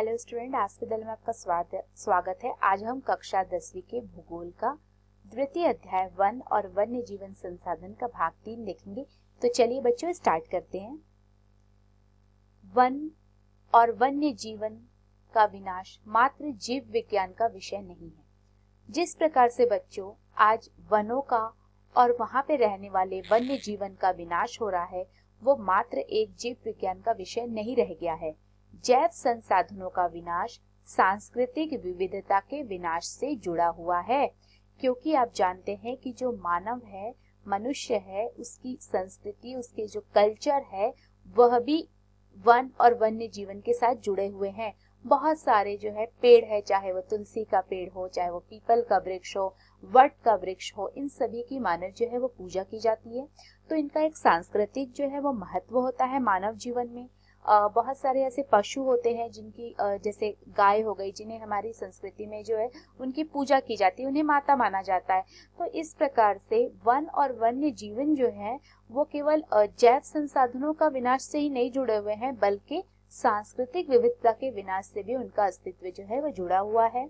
Hello student, आज के दल में आपका स्वागत है। आज हम कक्षा 10वीं के भूगोल का द्वितीय अध्याय वन और वन्य जीवन संसाधन का भाग 3 देखेंगे। तो चलिए बच्चों स्टार्ट करते हैं। वन और वन्य जीवन का विनाश मात्र जीव विज्ञान का विषय नहीं है। जिस प्रकार से बच्चों आज वनों का और वहां पे रहने वाले वन्य जीवन का विनाश हो रहा है, वो मात्र एक जीव विज्ञान का विषय नहीं रह गया है। जैव संसाधनों का विनाश सांस्कृतिक विविधता के विनाश से जुड़ा हुआ है, क्योंकि आप जानते हैं कि जो मानव है, मनुष्य है, उसकी संस्कृति, उसके जो कल्चर है, वह भी वन और वन्य जीवन के साथ जुड़े हुए हैं। बहुत सारे जो है पेड़ है, चाहे वो तुलसी का पेड़ हो, चाहे वो पीपल का वृक्ष हो, वट का वृक्ष हो, इन सभी की मानव जो है वो पूजा की जाती है। तो इनका एक सांस्कृतिक जो है वो महत्व होता है मानव जीवन में। बहुत सारे ऐसे पशु होते हैं जिनकी जैसे गाय हो गई, जिन्हें हमारी संस्कृति में जो है उनकी पूजा की जाती है, उन्हें माता माना जाता है। तो इस प्रकार से वन और वन्य जीवन जो है वो केवल जैव संसाधनों का विनाश से ही नहीं जुड़े हुए हैं, बल्कि सांस्कृतिक विविधता के विनाश से भी उनका अस्तित्व जो है वह जुड़ा हुआ है।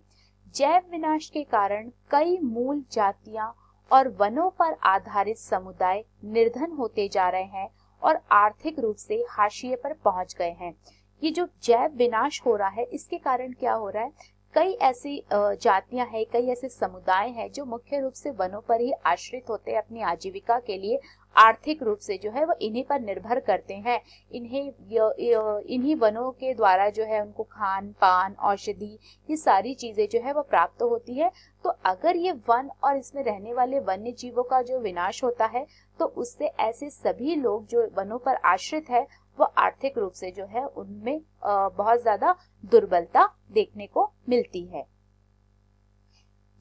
जैव विनाश के कारण कई मूल जातियां और वनों पर आधारित समुदाय निर्धन होते जा रहे हैं और आर्थिक रूप से हाशिए पर पहुंच गए हैं। ये जो जैव विनाश हो रहा है, इसके कारण क्या हो रहा है, कई ऐसी जातियां हैं, कई ऐसे समुदाय हैं जो मुख्य रूप से वनों पर ही आश्रित होते हैं अपनी आजीविका के लिए। आर्थिक रूप से जो है वो इन्हीं पर निर्भर करते हैं। इन्हीं वनों के द्वारा जो है उनको खान पान, औषधि, ये सारी चीजें जो है वो प्राप्त होती है। तो अगर ये वन और इसमें रहने वाले वन्य जीवों का जो विनाश होता है, तो उससे ऐसे सभी लोग जो वनों पर आश्रित है, वो आर्थिक रूप से जो है उनमें बहुत ज्यादा दुर्बलता देखने को मिलती है।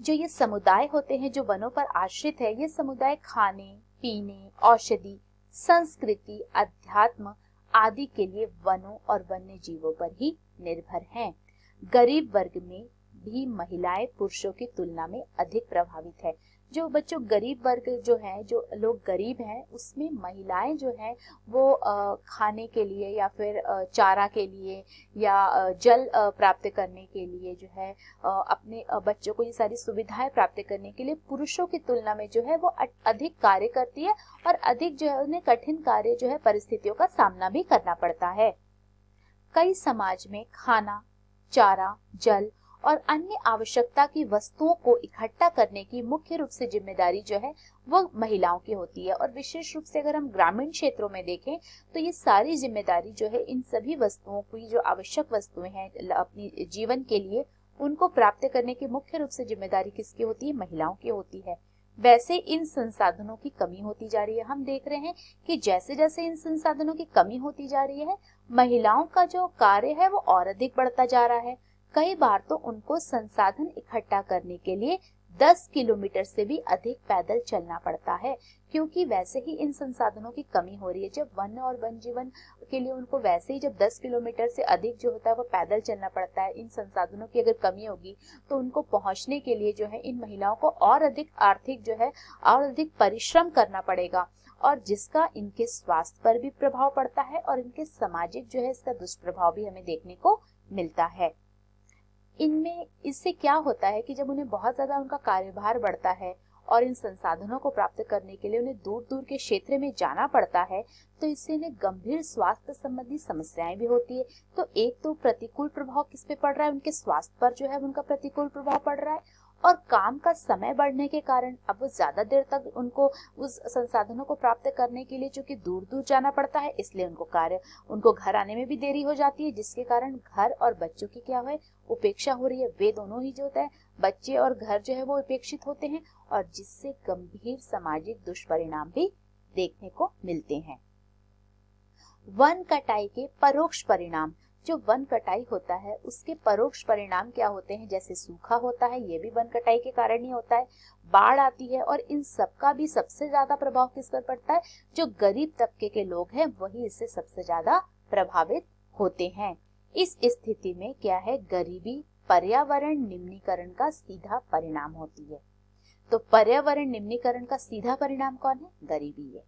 जो ये समुदाय होते हैं जो वनों पर आश्रित है, ये समुदाय खाने पीने, औषधि, संस्कृति, अध्यात्म आदि के लिए वनों और वन्य जीवों पर ही निर्भर हैं। गरीब वर्ग में भी महिलाएं पुरुषों की तुलना में अधिक प्रभावित है। जो बच्चों गरीब वर्ग जो है, जो लोग गरीब हैं, उसमें महिलाएं जो है वो खाने के लिए या फिर चारा के लिए या जल प्राप्त करने के लिए जो है अपने बच्चों को ये सारी सुविधाएं प्राप्त करने के लिए पुरुषों की तुलना में जो है वो अधिक कार्य करती है और अधिक जो है उन्हें कठिन कार्य जो है परिस्थितियों का सामना भी करना पड़ता है। कई समाज में खाना, चारा, जल और अन्य आवश्यकता की वस्तुओं को इकट्ठा करने की मुख्य रूप से जिम्मेदारी जो है वो महिलाओं की होती है। और विशेष रूप से अगर हम ग्रामीण क्षेत्रों में देखें तो ये सारी जिम्मेदारी जो है इन सभी वस्तुओं की, जो आवश्यक वस्तुएं हैं अपनी जीवन के लिए, उनको प्राप्त करने की मुख्य रूप से जिम्मेदारी किसकी होती है? महिलाओं की होती है। वैसे इन संसाधनों की कमी होती जा रही है। हम देख रहे हैं कि जैसे जैसे इन संसाधनों की कमी होती जा रही है, महिलाओं का जो कार्य है वो और अधिक बढ़ता जा रहा है। कई बार तो उनको संसाधन इकट्ठा करने के लिए 10 किलोमीटर से भी अधिक पैदल चलना पड़ता है, क्योंकि वैसे ही इन संसाधनों की कमी हो रही है। जब वन और वन जीवन के लिए उनको वैसे ही जब 10 किलोमीटर से अधिक जो होता है वो पैदल चलना पड़ता है, इन संसाधनों की अगर कमी होगी तो उनको पहुंचने के लिए जो है इन महिलाओं को और अधिक आर्थिक जो है और अधिक परिश्रम करना पड़ेगा, और जिसका इनके स्वास्थ्य पर भी प्रभाव पड़ता है और इनके सामाजिक जो है इसका दुष्प्रभाव भी हमें देखने को मिलता है। इनमें इससे क्या होता है कि जब उन्हें बहुत ज्यादा उनका कार्यभार बढ़ता है और इन संसाधनों को प्राप्त करने के लिए उन्हें दूर दूर के क्षेत्र में जाना पड़ता है, तो इससे इन्हें गंभीर स्वास्थ्य संबंधी समस्याएं भी होती है। तो एक तो प्रतिकूल प्रभाव किस पे पड़ रहा है? उनके स्वास्थ्य पर जो है उनका प्रतिकूल प्रभाव पड़ रहा है। और काम का समय बढ़ने के कारण अब वो ज्यादा देर तक उनको उस संसाधनों को प्राप्त करने के लिए चूंकि दूर दूर जाना पड़ता है, इसलिए उनको घर आने में भी देरी हो जाती है, जिसके कारण घर और बच्चों की क्या है, उपेक्षा हो रही है। वे दोनों ही जो होता है, बच्चे और घर जो है वो उपेक्षित होते हैं, और जिससे गंभीर सामाजिक दुष्परिणाम भी देखने को मिलते हैं। वन कटाई के परोक्ष परिणाम, जो वन कटाई होता है उसके परोक्ष परिणाम क्या होते हैं? जैसे सूखा होता है, ये भी वन कटाई के कारण ही होता है। बाढ़ आती है, और इन सब का भी सबसे ज्यादा प्रभाव किस पर पड़ता है? जो गरीब तबके के लोग हैं वही इससे सबसे ज्यादा प्रभावित होते हैं। इस स्थिति में क्या है, गरीबी पर्यावरण निम्नीकरण का सीधा परिणाम होती है। तो पर्यावरण निम्नीकरण का सीधा परिणाम कौन है? गरीबी है।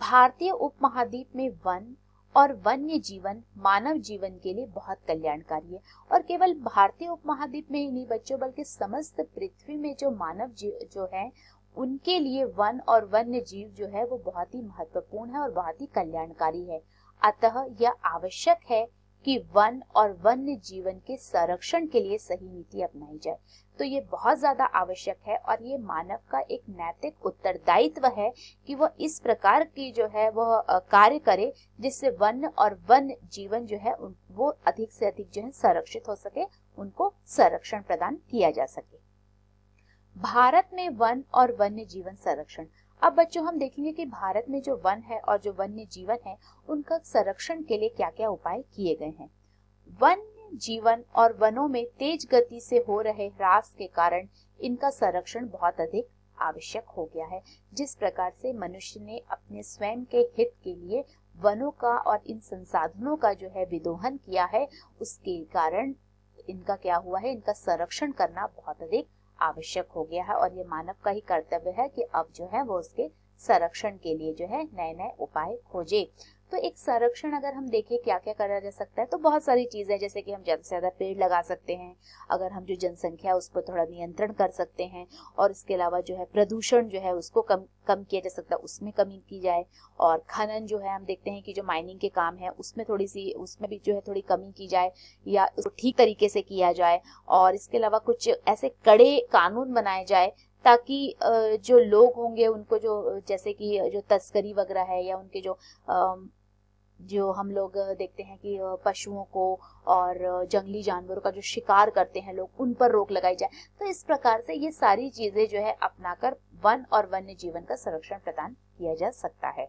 भारतीय उपमहाद्वीप में वन और वन्य जीवन मानव जीवन के लिए बहुत कल्याणकारी है। और केवल भारतीय उपमहाद्वीप में ही नहीं बच्चों, बल्कि समस्त पृथ्वी में जो मानव जो है उनके लिए वन और वन्य जीव जो है वो बहुत ही महत्वपूर्ण है और बहुत ही कल्याणकारी है। अतः यह आवश्यक है कि वन और वन्य जीवन के संरक्षण के लिए सही नीति अपनाई जाए। तो ये बहुत ज्यादा आवश्यक है और ये मानव का एक नैतिक उत्तरदायित्व है कि वह इस प्रकार की जो है वह कार्य करे जिससे वन और वन्य जीवन जो है वो अधिक से अधिक जो है संरक्षित हो सके, उनको संरक्षण प्रदान किया जा सके। भारत में वन और वन्य जीवन संरक्षण। अब बच्चों हम देखेंगे कि भारत में जो वन है और जो वन्य जीवन है उनका संरक्षण के लिए क्या क्या उपाय किए गए हैं। वन्य जीवन और वनों में तेज गति से हो रहे ह्रास के कारण इनका संरक्षण बहुत अधिक आवश्यक हो गया है। जिस प्रकार से मनुष्य ने अपने स्वयं के हित के लिए वनों का और इन संसाधनों का जो है विदोहन किया है, उसके कारण इनका क्या हुआ है, इनका संरक्षण करना बहुत अधिक आवश्यक हो गया है और ये मानव का ही कर्तव्य है कि अब जो है वो उसके संरक्षण के लिए जो है नए नए उपाय खोजे। तो एक संरक्षण अगर हम देखें क्या क्या करा जा सकता है तो बहुत सारी चीजें, जैसे कि हम ज्यादा से ज्यादा पेड़ लगा सकते हैं, अगर हम जो जनसंख्या है उस पर थोड़ा नियंत्रण कर सकते हैं, और इसके अलावा जो है प्रदूषण जो है उसको कम किया जा सकता है, उसमें कमी की जाए। और खनन जो है हम देखते हैं कि जो माइनिंग के काम है उसमें थोड़ी सी उसमें भी जो है थोड़ी कमी की जाए या उसको ठीक तरीके से किया जाए। और इसके अलावा कुछ ऐसे कड़े कानून बनाए जाए ताकि जो लोग होंगे उनको जो जैसे कि जो तस्करी वगैरह है या उनके जो हम लोग देखते हैं कि पशुओं को और जंगली जानवरों का जो शिकार करते हैं लोग, उन पर रोक लगाई जाए। तो इस प्रकार से ये सारी चीजें जो है अपनाकर वन और वन्य जीवन का संरक्षण प्रदान किया जा सकता है।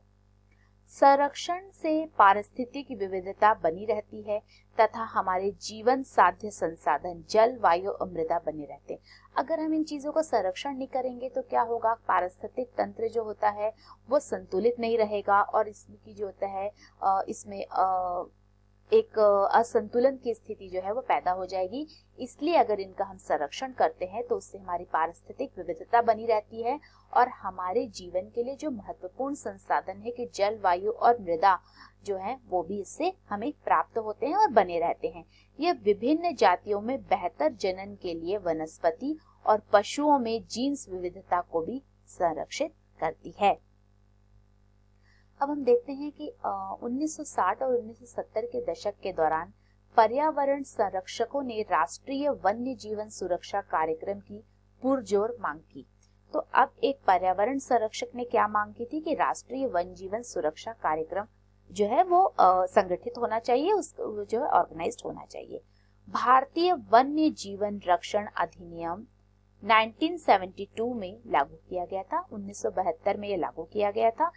संरक्षण से पारिस्थितिकी विविधता बनी रहती है तथा हमारे जीवन साध्य संसाधन जल, वायु और मृदा बने रहते हैं। अगर हम इन चीजों का संरक्षण नहीं करेंगे तो क्या होगा, पारिस्थितिक तंत्र जो होता है वो संतुलित नहीं रहेगा और इसकी जो होता है इसमें एक असंतुलन की स्थिति जो है वो पैदा हो जाएगी। इसलिए अगर इनका हम संरक्षण करते हैं तो उससे हमारी पारिस्थितिक विविधता बनी रहती है और हमारे जीवन के लिए जो महत्वपूर्ण संसाधन है कि जल, वायु और मृदा जो है वो भी इससे हमें प्राप्त होते हैं और बने रहते हैं। यह विभिन्न जातियों में बेहतर जनन के लिए वनस्पति और पशुओं में जीन्स विविधता को भी संरक्षित करती है। अब हम देखते हैं कि 1960 और 1970 के दशक के दौरान पर्यावरण संरक्षकों ने राष्ट्रीय वन्य जीवन सुरक्षा कार्यक्रम की पुरजोर मांग की। तो अब एक पर्यावरण संरक्षक ने क्या मांग की थी कि राष्ट्रीय वन्य जीवन सुरक्षा कार्यक्रम जो है वो संगठित होना चाहिए, उसको जो है ऑर्गेनाइज्ड होना चाहिए। भारतीय वन्य जीवन रक्षण अधिनियम 1972 में लागू किया गया था, 1972 में ये लागू किया गया था।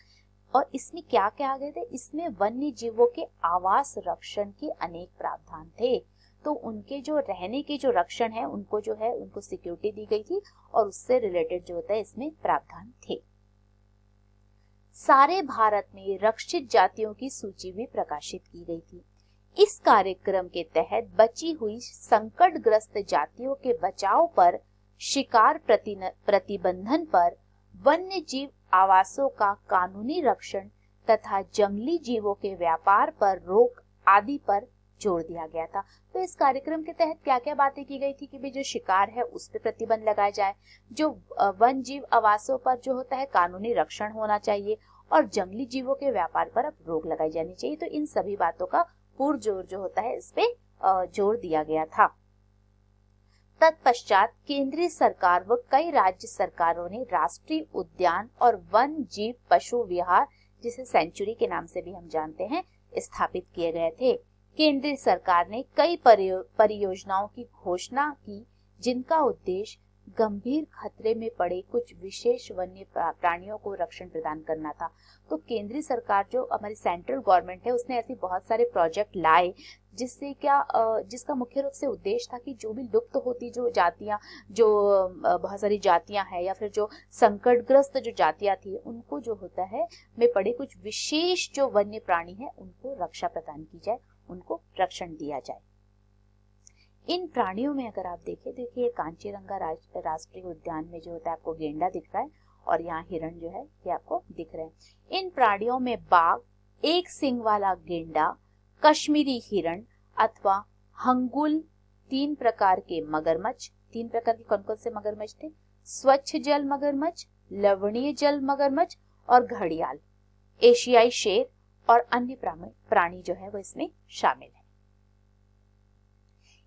और इसमें क्या क्या आ गए थे, इसमें वन्य जीवों के आवास रक्षण के अनेक प्रावधान थे। तो उनके जो रहने के जो रक्षण है उनको जो है उनको सिक्योरिटी दी गई थी और उससे रिलेटेड जो होता है इसमें प्रावधान थे। सारे भारत में रक्षित जातियों की सूची भी प्रकाशित की गई थी। इस कार्यक्रम के तहत बची हुई संकटग्रस्त जातियों के बचाव पर, शिकार प्रतिबंधन पर, वन्य जीव आवासों का कानूनी रक्षण तथा जंगली जीवों के व्यापार पर रोक आदि पर जोर दिया गया था। तो इस कार्यक्रम के तहत क्या क्या बातें की गई थी कि जो शिकार है उस पर प्रतिबंध लगाया जाए, जो वन जीव आवासों पर जो होता है कानूनी रक्षण होना चाहिए और जंगली जीवों के व्यापार पर अब रोक लगाई जानी चाहिए। तो इन सभी बातों का पुरजोर जो होता है इस पे जोर दिया गया था। तत्पश्चात केंद्रीय सरकार व कई राज्य सरकारों ने राष्ट्रीय उद्यान और वन जीव पशु विहार, जिसे सेंचुरी के नाम से भी हम जानते हैं, स्थापित किए गए थे। केंद्रीय सरकार ने कई परियोजनाओं की घोषणा की जिनका उद्देश्य गंभीर खतरे में पड़े कुछ विशेष वन्य प्राणियों को रक्षण प्रदान करना था। तो केंद्रीय सरकार जो हमारी सेंट्रल गवर्नमेंट है उसने ऐसे बहुत सारे प्रोजेक्ट लाए जिससे जिसका मुख्य रूप से उद्देश्य था कि जो भी लुप्त होती जो जातियां, जो बहुत सारी जातियां हैं या फिर जो संकटग्रस्त जो जातियां थी उनको जो होता है में पड़े कुछ विशेष जो वन्य प्राणी है उनको रक्षा प्रदान की जाए, उनको रक्षण दिया जाए। इन प्राणियों में अगर आप देखिए कांचीरंगा राष्ट्रीय उद्यान में जो होता है आपको गेंडा दिख रहा है और यहाँ हिरण जो है ये आपको दिख रहे हैं। इन प्राणियों में बाघ एक सींग वाला गेंडा, कश्मीरी हिरण अथवा हंगुल, 3 प्रकार के मगरमच्छ। 3 प्रकार के कौन कौन से मगरमच्छ थे? स्वच्छ जल मगरमच्छ, लवणीय जल मगरमच्छ और घड़ियाल, एशियाई शेर और अन्य प्राणी जो है वो इसमें शामिल है।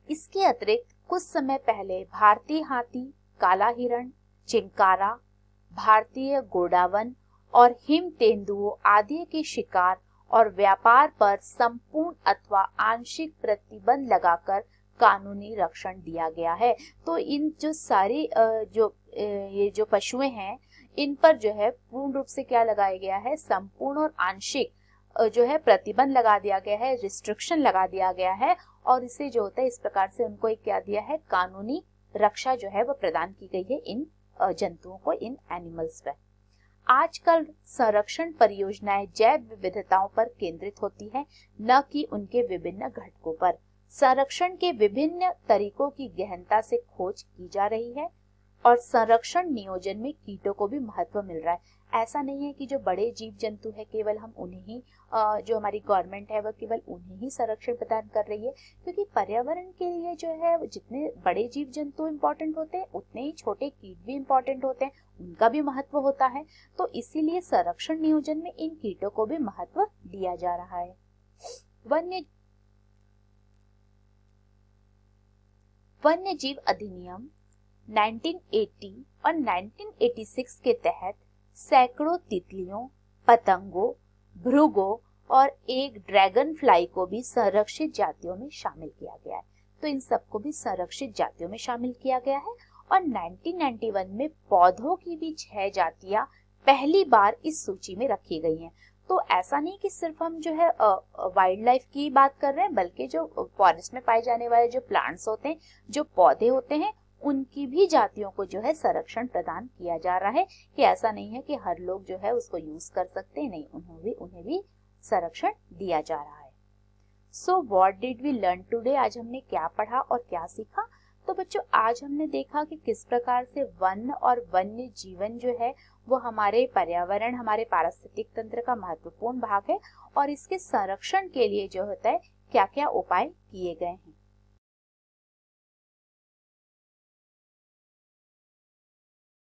इसके अतिरिक्त कुछ समय पहले भारतीय हाथी, काला हिरण, चिंकारा, भारतीय गोडावन और हिम तेंदुओं आदि के शिकार और व्यापार पर संपूर्ण अथवा आंशिक प्रतिबंध लगाकर कानूनी रक्षण दिया गया है। तो इन जो सारी ये जो पशुएं हैं, इन पर जो है पूर्ण रूप से क्या लगाया गया है? संपूर्ण और आंशिक जो है प्रतिबंध लगा दिया गया है, रिस्ट्रिक्शन लगा दिया गया है। और इससे जो होता है, इस प्रकार से उनको एक क्या दिया है? कानूनी रक्षा जो है वो प्रदान की गई है इन जंतुओं को, इन एनिमल्स पर। आजकल संरक्षण परियोजनाएं जैव विविधताओं पर केंद्रित होती है, न कि उनके विभिन्न घटकों पर। संरक्षण के विभिन्न तरीकों की गहनता से खोज की जा रही है और संरक्षण नियोजन में कीटों को भी महत्व मिल रहा है। ऐसा नहीं है कि जो बड़े जीव जंतु है केवल हम उन्हें ही जो हमारी गवर्नमेंट है वह केवल उन्हें ही संरक्षण प्रदान कर रही है, क्योंकि पर्यावरण के लिए जो है जितने बड़े जीव जंतु इम्पोर्टेंट होते हैं उतने ही छोटे कीट भी इम्पोर्टेंट होते हैं, उनका भी महत्व होता है। तो इसीलिए संरक्षण नियोजन में इन कीटों को भी महत्व दिया जा रहा है। वन्य जीव अधिनियम 1980 और 1986 के तहत सैकड़ों तितलियों, पतंगों, भृगों और एक ड्रैगन फ्लाई को भी संरक्षित जातियों में शामिल किया गया है। तो इन सबको भी संरक्षित जातियों में शामिल किया गया है। और 1991 में पौधों की भी 6 जातियां पहली बार इस सूची में रखी गई हैं। तो ऐसा नहीं कि सिर्फ हम जो है वाइल्ड लाइफ की बात कर रहे हैं, बल्कि जो फॉरेस्ट में पाए जाने वाले जो प्लांट्स होते हैं, जो पौधे होते हैं, उनकी भी जातियों को जो है संरक्षण प्रदान किया जा रहा है। कि ऐसा नहीं है कि हर लोग जो है उसको यूज कर सकते हैं, नहीं, उन्हें भी संरक्षण दिया जा रहा है। So what did we learn today? आज हमने क्या पढ़ा और क्या सीखा? तो बच्चों, आज हमने देखा कि किस प्रकार से वन और वन्य जीवन जो है वो हमारे पर्यावरण, हमारे पारिस्थितिक तंत्र का महत्वपूर्ण भाग है और इसके संरक्षण के लिए जो होता है क्या क्या उपाय किए गए हैं।